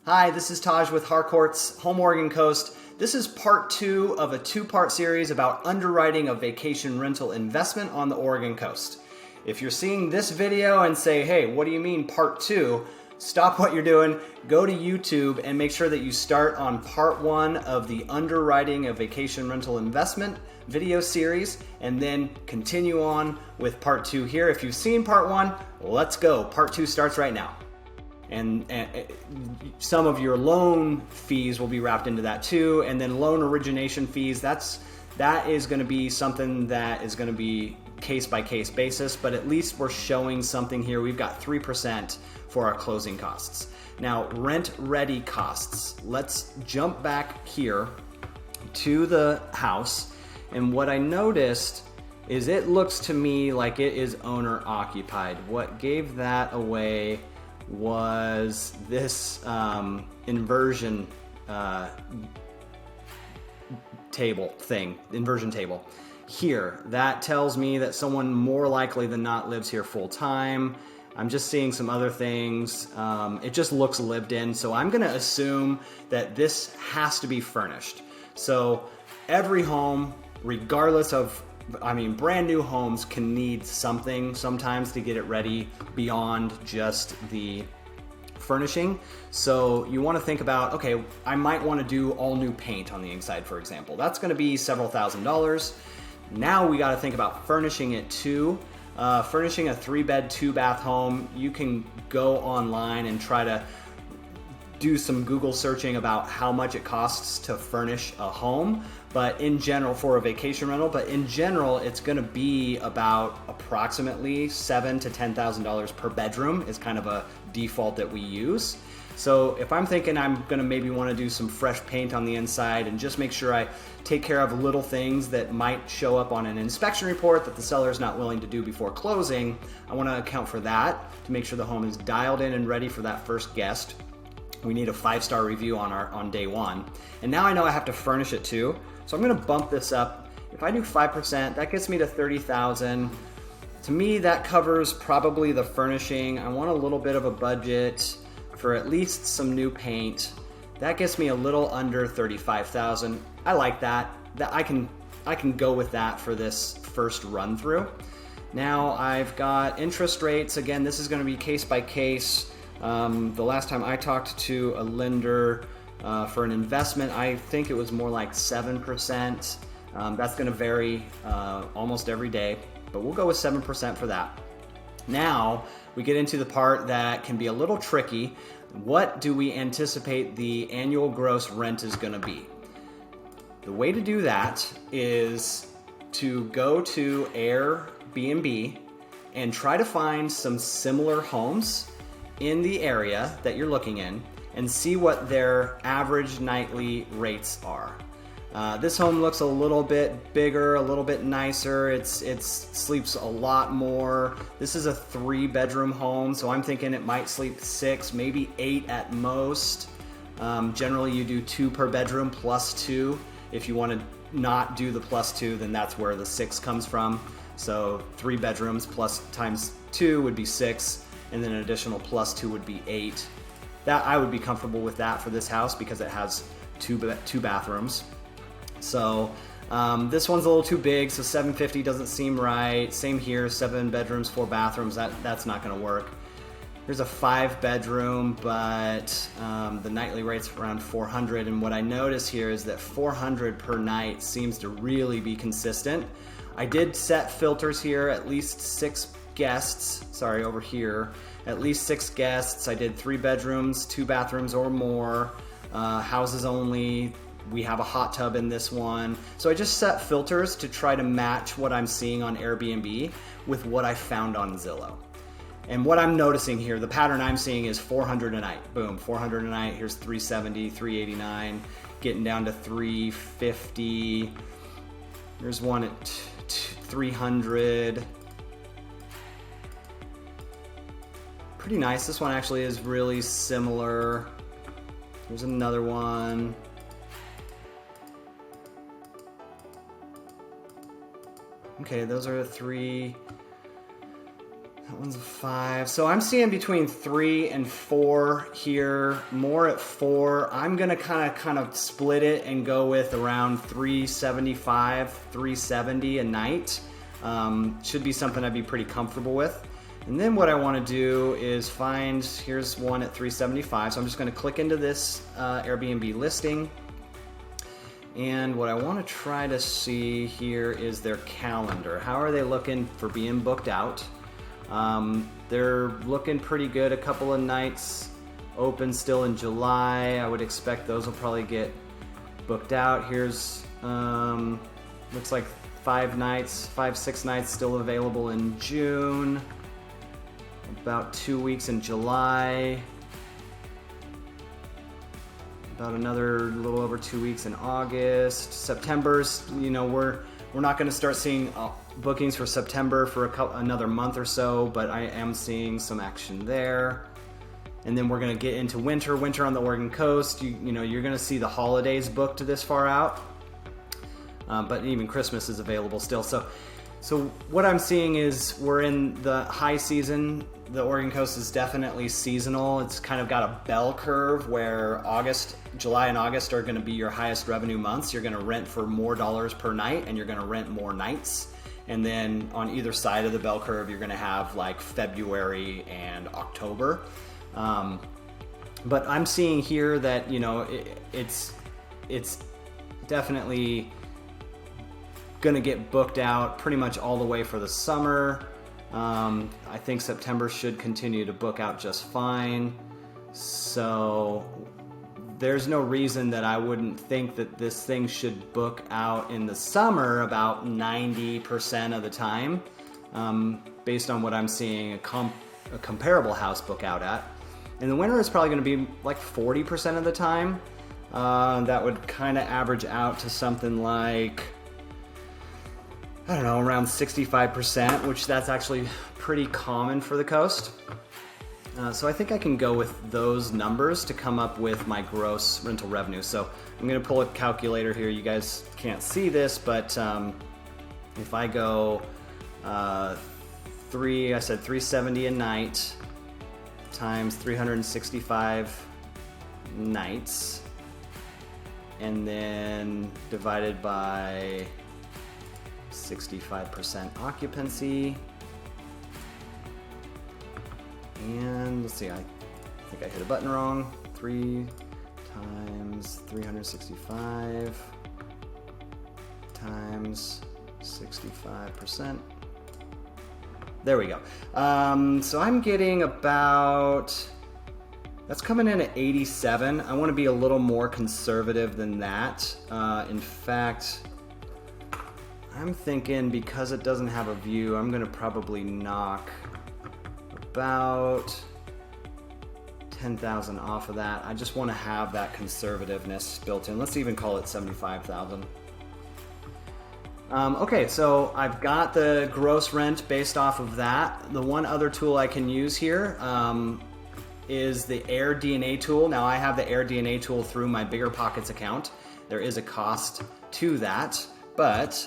Hi, this is Taj with Harcourts, Home Oregon Coast. This is part 2 of a 2-part series about underwriting a vacation rental investment on the Oregon coast. If you're seeing this video and say, hey, what do you mean part 2? Stop what you're doing, go to YouTube and make sure that you start on part 1 of the underwriting a vacation rental investment video series and then continue on with part 2 here. If you've seen part 1, let's go. Part 2 starts right now. And some of your loan fees will be wrapped into that too, and then loan origination fees. That is going to be something that is going to be case by case basis, but at least we're showing something here. We've got 3% for our closing costs. Now, rent ready costs. Let's jump back here to the house, and what I noticed is it looks to me like it is owner occupied. What gave that away was this inversion table here. That tells me that someone more likely than not lives here full time. I'm just seeing some other things. It just looks lived in, so I'm gonna assume that this has to be furnished. So every home, regardless of, brand new homes can need something sometimes to get it ready beyond just the furnishing. So you want to think about, okay, I might want to do all new paint on the inside, for example. That's going to be several $1,000s. Now we got to think about furnishing it too. Furnishing a 3-bed, 2-bath home, you can go online and try to do some Google searching about how much it costs to furnish a home, but in general, for a vacation rental, but in general, it's gonna be about approximately $7,000 to $10,000 per bedroom is kind of a default that we use. So if I'm thinking I'm gonna maybe wanna do some fresh paint on the inside and just make sure I take care of little things that might show up on an inspection report that the seller is not willing to do before closing, I wanna account for that to make sure the home is dialed in and ready for that first guest. We need a 5-star review on day 1. And now I know I have to furnish it too. So I'm gonna bump this up. If I do 5%, that gets me to $30,000. To me, that covers probably the furnishing. I want a little bit of a budget for at least some new paint. That gets me a little under $35,000. I like that. I can go with that for this first run through. Now I've got interest rates. Again, this is gonna be case by case. The last time I talked to a lender for an investment, I think it was more like 7%. That's going to vary almost every day, but we'll go with 7% for that. Now we get into the part that can be a little tricky. What do we anticipate the annual gross rent is going to be? The way to do that is to go to Airbnb and try to find some similar homes in the area that you're looking in and see what their average nightly rates are. This home looks a little bit bigger, a little bit nicer. It sleeps a lot more. This is a 3-bedroom home, so I'm thinking it might sleep 6, maybe 8 at most. Generally you do 2 per bedroom plus 2. If you want to not do the plus 2, then that's where the 6 comes from. So 3 bedrooms plus times 2 would be 6. And then an additional plus 2 would be 8. That I would be comfortable with that for this house because it has two bathrooms. So this one's a little too big, so $750 doesn't seem right. Same here, 7 bedrooms, 4 bathrooms. That's not going to work. Here's a 5-bedroom, but the nightly rate's around $400. And what I notice here is that $400 per night seems to really be consistent. I did set filters here, at least 6 guests, sorry, over here, at least 6 guests. I did 3 bedrooms, 2 bathrooms or more, houses only. We have a hot tub in this one. So I just set filters to try to match what I'm seeing on Airbnb with what I found on Zillow. And what I'm noticing here, the pattern I'm seeing is $400 a night. Boom, $400 a night. Here's $370, $389, getting down to $350. There's one at $300. Pretty nice. This one actually is really similar. There's another one. Okay, those are 3. That one's a 5. So I'm seeing between 3 and 4 here, more at 4. I'm gonna kind of split it and go with around 375, 370 a night. Should be something I'd be pretty comfortable with. And then what I want to do is find, here's one at 375. So I'm just going to click into this Airbnb listing. And what I want to try to see here is their calendar. How are they looking for being booked out? They're looking pretty good. A couple of nights open still in July. I would expect those will probably get booked out. Here's, looks like 5 nights, 6 nights still available in June. About 2 weeks in July. About another little over 2 weeks in August. September's, you know, we're not going to start seeing bookings for September for another month or so, but I am seeing some action there. And then we're going to get into winter on the Oregon coast. You know, you're going to see the holidays booked this far out, but even Christmas is available still. So what I'm seeing is we're in the high season. The Oregon coast is definitely seasonal. It's kind of got a bell curve where July and August are going to be your highest revenue months. You're going to rent for more dollars per night, and you're going to rent more nights. And then on either side of the bell curve, you're going to have like February and October. But I'm seeing here that, you know, it's definitely going to get booked out pretty much all the way for the summer. I think September should continue to book out just fine. So there's no reason that I wouldn't think that this thing should book out in the summer about 90% of the time, based on what I'm seeing a comparable house book out at. In the winter, it's probably going to be like 40% of the time. That would kind of average out to something like, I don't know, around 65%, which that's actually pretty common for the coast. So I think I can go with those numbers to come up with my gross rental revenue. So I'm going to pull a calculator here. You guys can't see this, but if I go I said 370 a night times 365 nights, and then divided by 65% occupancy. And let's see, I think I hit a button wrong. 3 times 365 times 65%. There we go. So I'm getting about, that's coming in at 87. I want to be a little more conservative than that. In fact, I'm thinking because it doesn't have a view, I'm going to probably knock about 10,000 off of that. I just want to have that conservativeness built in. Let's even call it 75,000. Okay, so I've got the gross rent based off of that. The one other tool I can use here is the AirDNA tool. Now I have the AirDNA tool through my BiggerPockets account. There is a cost to that, but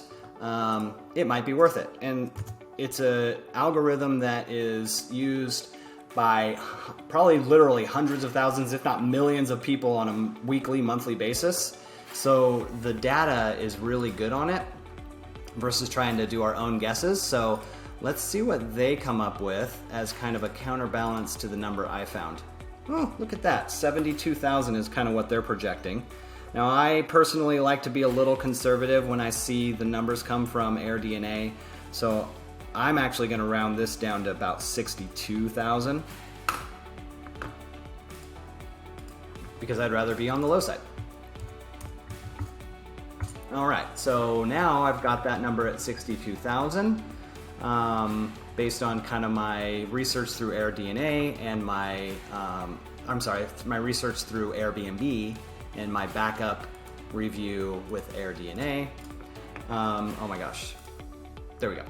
it might be worth it. And it's an algorithm that is used by probably literally hundreds of thousands, if not millions of people on a weekly, monthly basis. So the data is really good on it versus trying to do our own guesses. So let's see what they come up with as kind of a counterbalance to the number I found. Oh, look at that. 72,000 is kind of what they're projecting. Now, I personally like to be a little conservative when I see the numbers come from AirDNA. So I'm actually going to round this down to about 62,000 because I'd rather be on the low side. All right, so now I've got that number at 62,000 based on kind of my research through AirDNA and my research through Airbnb and my backup review with AirDNA. Oh my gosh, there we go.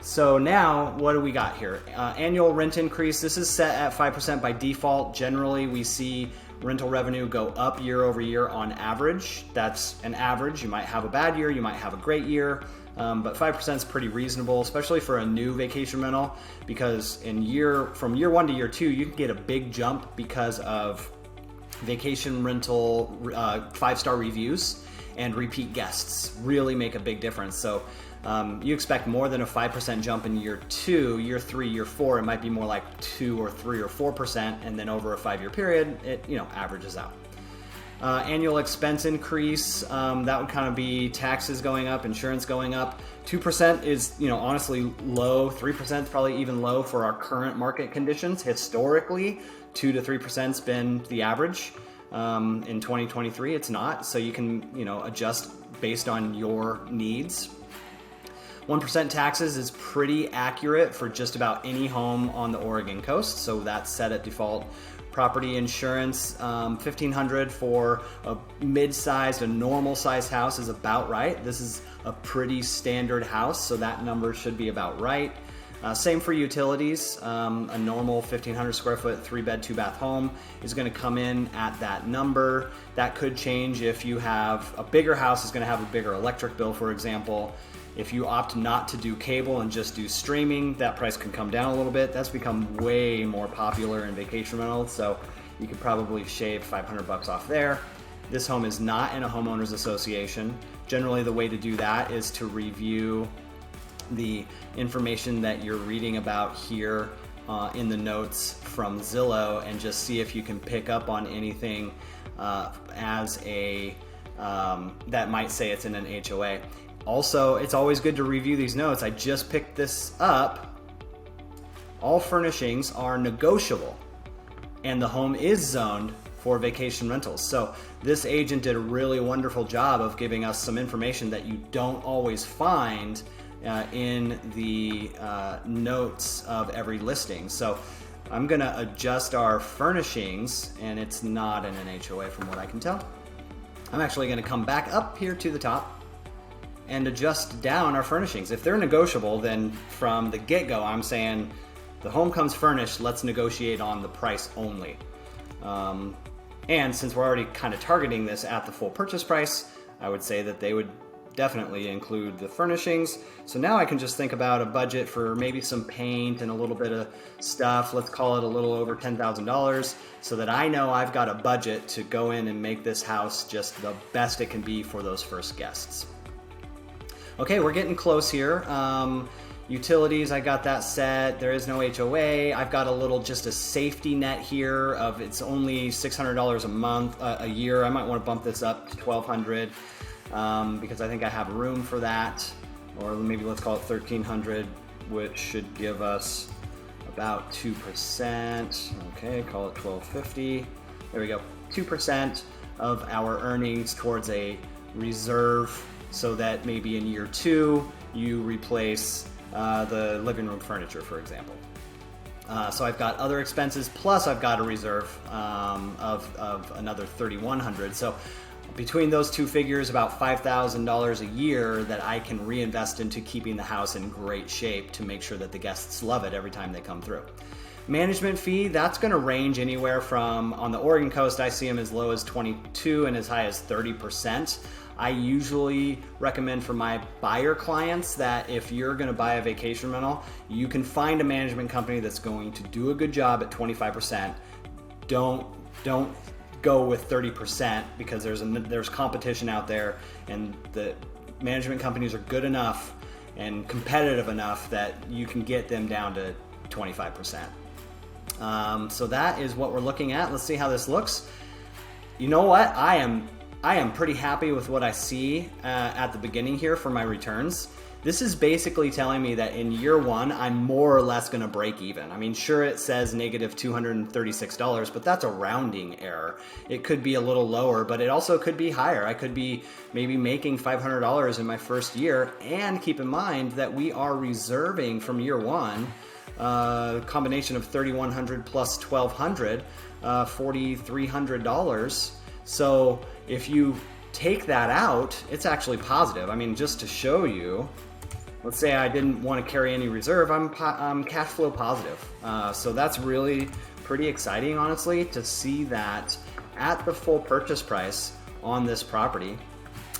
So now what do we got here? Annual rent increase. This is set at 5% by default. Generally, we see rental revenue go up year over year on average. That's an average. You might have a bad year, you might have a great year. but 5% is pretty reasonable, especially for a new vacation rental, because from year 1 to year 2, you can get a big jump because of vacation rental 5-star reviews, and repeat guests really make a big difference. So you expect more than a 5% jump in year 2, year 3, year 4, it might be more like 2 or 3 or 4%, and then over a 5-year period, it averages out. Annual expense increase, that would kind of be taxes going up, insurance going up. 2% is, honestly low. 3% is probably even low for our current market conditions. Historically, 2 to 3% has been the average. In 2023, it's not. So you can, adjust based on your needs. 1% taxes is pretty accurate for just about any home on the Oregon coast. So that's set at default. Property insurance, $1,500 for a mid-sized, a normal-sized house is about right. This is a pretty standard house, so that number should be about right. Same for utilities. A normal 1,500 square foot, 3-bed, 2-bath home is going to come in at that number. That could change if you have a bigger house, is going to have a bigger electric bill, for example. If you opt not to do cable and just do streaming, that price can come down a little bit. That's become way more popular in vacation rentals, so you could probably shave $500 off there. This home is not in a homeowners association. Generally, the way to do that is to review the information that you're reading about here in the notes from Zillow, and just see if you can pick up on anything as a that might say it's in an HOA. Also, it's always good to review these notes. I just picked this up. All furnishings are negotiable, and the home is zoned for vacation rentals. So this agent did a really wonderful job of giving us some information that you don't always find in the notes of every listing. So I'm gonna adjust our furnishings, and it's not in an HOA from what I can tell. I'm actually gonna come back up here to the top and adjust down our furnishings. If they're negotiable, then from the get-go, I'm saying the home comes furnished, let's negotiate on the price only. And since we're already kind of targeting this at the full purchase price, I would say that they would definitely include the furnishings. So now I can just think about a budget for maybe some paint and a little bit of stuff. Let's call it a little over $10,000, so that I know I've got a budget to go in and make this house just the best it can be for those first guests. Okay, we're getting close here. Utilities, I got that set. There is no HOA. I've got just a safety net here of it's only $600 a month, a year. I might want to bump this up to $1,200 because I think I have room for that. Or maybe let's call it $1,300, which should give us about 2%. Okay, call it $1,250. There we go. 2% of our earnings towards a reserve, so that maybe in year 2 you replace the living room furniture, for example. So I've got other expenses, plus I've got a reserve of another $3,100. So between those two figures, about $5,000 a year that I can reinvest into keeping the house in great shape to make sure that the guests love it every time they come through. Management fee, that's going to range anywhere from, on the Oregon coast, I see them as low as 22 and as high as 30%. I usually recommend for my buyer clients that if you're going to buy a vacation rental, you can find a management company that's going to do a good job at 25%. Don't go with 30%, because there's competition out there, and the management companies are good enough and competitive enough that you can get them down to 25%. So that is what we're looking at. Let's see how this looks. You know what? I am pretty happy with what I see at the beginning here for my returns. This is basically telling me that in year 1, I'm more or less going to break even. I mean, sure, it says negative $236, but that's a rounding error. It could be a little lower, but it also could be higher. I could be maybe making $500 in my first year. And keep in mind that we are reserving from year 1 a combination of $3,100 plus $1,200, $4,300. So if you take that out, it's actually positive. I mean, just to show you, let's say I didn't want to carry any reserve, I'm cash flow positive. So that's really pretty exciting, honestly, to see that at the full purchase price on this property.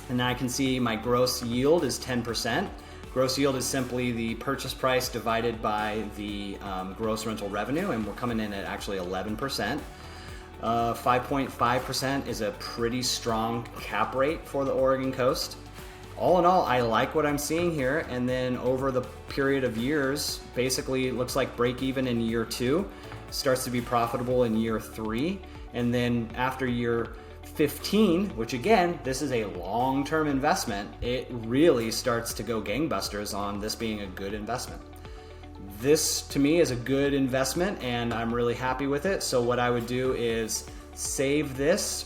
And I can see my gross yield is 10%. Gross yield is simply the purchase price divided by the gross rental revenue, and we're coming in at actually 11%. 5.5% is a pretty strong cap rate for the Oregon coast. All in all, I like what I'm seeing here, and then over the period of years, basically it looks like break even in year 2, starts to be profitable in year 3, and then after year 15, which again, this is a long-term investment, it really starts to go gangbusters on this being a good investment. This to me is a good investment and I'm really happy with it. So what I would do is save this,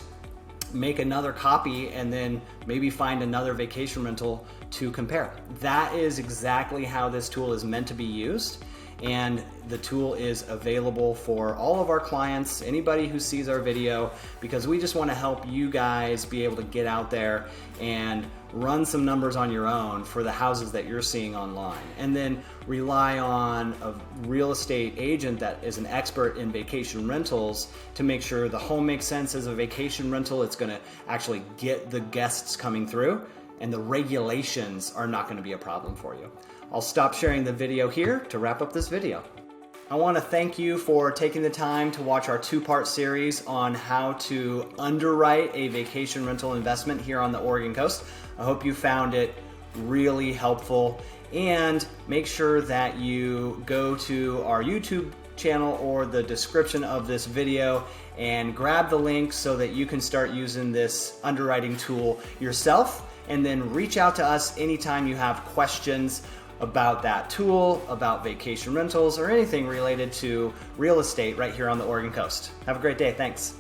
make another copy, and then maybe find another vacation rental to compare. That is exactly how this tool is meant to be used. And the tool is available for all of our clients, anybody who sees our video, because we just want to help you guys be able to get out there and run some numbers on your own for the houses that you're seeing online, and then rely on a real estate agent that is an expert in vacation rentals to make sure the home makes sense as a vacation rental. It's going to actually get the guests coming through, and the regulations are not going to be a problem for you. I'll stop sharing the video here to wrap up this video. I want to thank you for taking the time to watch our 2-part series on how to underwrite a vacation rental investment here on the Oregon coast. I hope you found it really helpful, and make sure that you go to our YouTube channel or the description of this video and grab the link so that you can start using this underwriting tool yourself, and then reach out to us anytime you have questions about that tool, about vacation rentals, or anything related to real estate right here on the Oregon coast. Have a great day. Thanks.